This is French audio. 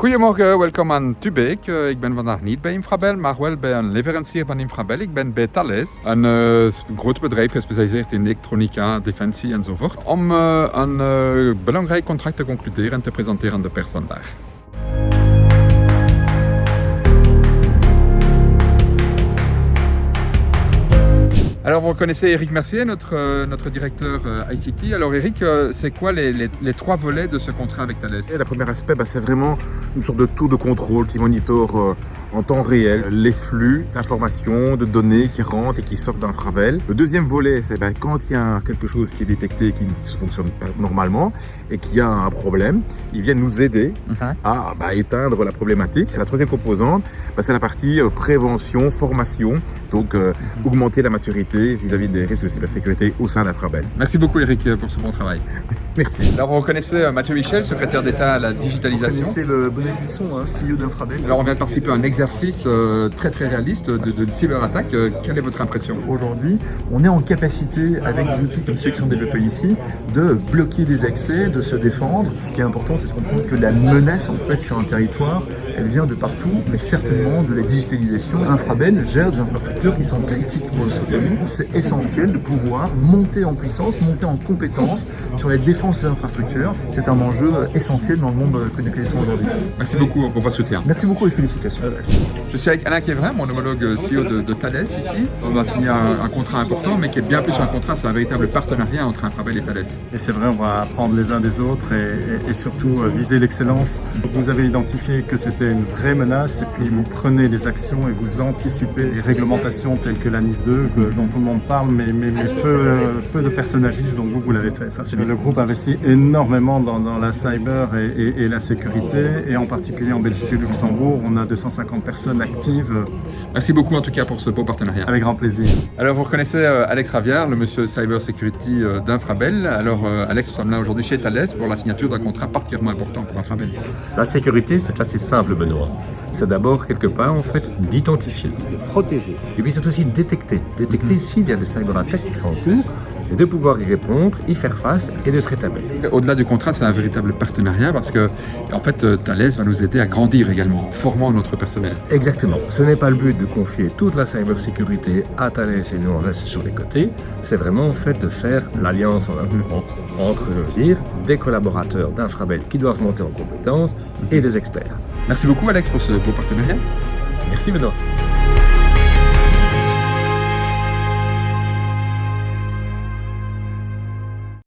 Goedemorgen, welkom aan Tubeek. Ik ben vandaag niet bij Infrabel, maar wel bij een leverancier van Infrabel. Ik ben bij Thales, een groot bedrijf gespecialiseerd in elektronica, defensie enzovoort. Om een belangrijk contract te concluderen en te presenteren aan de pers vandaag. Alors vous reconnaissez Eric Mercier, notre directeur ICT. Alors Eric, c'est quoi les trois volets de ce contrat avec Thales? Le premier aspect, c'est vraiment une sorte de tour de contrôle qui monitore en temps réel les flux d'informations, de données qui rentrent et qui sortent d'Infrabel. Le deuxième volet, c'est quand il y a quelque chose qui est détecté qui ne fonctionne pas normalement et qu'il y a un problème, ils viennent nous aider à éteindre la problématique. C'est la troisième composante, c'est la partie prévention, formation, donc augmenter la maturité vis-à-vis des risques de cybersécurité au sein d'Infrabel. Merci beaucoup Eric pour ce bon travail. Merci. Alors vous reconnaissez Mathieu Michel, secrétaire d'État à la digitalisation. Vous connaissez le Bonnet Buisson, CEO d'Infrabel. Alors on vient de participer à un exercice très réaliste de cyberattaque. Quelle est votre impression? Aujourd'hui, on est en capacité, avec des outils comme ceux qui sont développés ici, de bloquer des accès, de se défendre. Ce qui est important, c'est de comprendre que la menace en fait sur un territoire, elle vient de partout, mais certainement de la digitalisation. Infrabel gère des infrastructures qui sont critiques pour notre pays. C'est essentiel de pouvoir monter en puissance, monter en compétence sur la défense des infrastructures. C'est un enjeu essentiel dans le monde que nous connaissons aujourd'hui. Merci beaucoup pour votre soutien. Merci beaucoup et félicitations. Je suis avec Alain Quévrin, mon homologue CEO de Thales ici. On a signé un contrat important, mais qui est bien plus qu'un contrat, c'est un véritable partenariat entre Infrabel et Thales. Et c'est vrai, on va apprendre les uns des autres et surtout viser l'excellence. Vous avez identifié que c'était une vraie menace et puis vous prenez les actions et vous anticipez les réglementations telles que la NIS 2 dont tout le monde parle, mais peu de personnes agissent, donc vous l'avez fait. Ça, c'est bien. Le groupe investit énormément dans la cyber et la sécurité, et en particulier en Belgique et Luxembourg, on a 250 personnes actives. Merci beaucoup en tout cas pour ce beau partenariat. Avec grand plaisir. Alors vous reconnaissez Alex Ravière, le monsieur Cyber Security d'Infrabel. Alors Alex, nous sommes là aujourd'hui chez Thales pour la signature d'un contrat particulièrement important pour Infrabel. La sécurité, c'est assez simple, Benoît. C'est d'abord quelque part en fait d'identifier, de protéger, et puis c'est aussi détecter s'il y a des cyberattaques qui sont en cours, et de pouvoir y répondre, y faire face et de se rétablir. Au-delà du contrat, c'est un véritable partenariat parce que en fait Thales va nous aider à grandir également, en formant notre personnel. Exactement. Ce n'est pas le but de confier toute la cybersécurité à Thales et nous on reste sur les côtés. C'est vraiment en fait de faire l'alliance entre, je veux dire, des collaborateurs d'Infrabel qui doivent monter en compétences et des experts. Merci beaucoup Alex pour ce beau partenariat. Merci Benoît.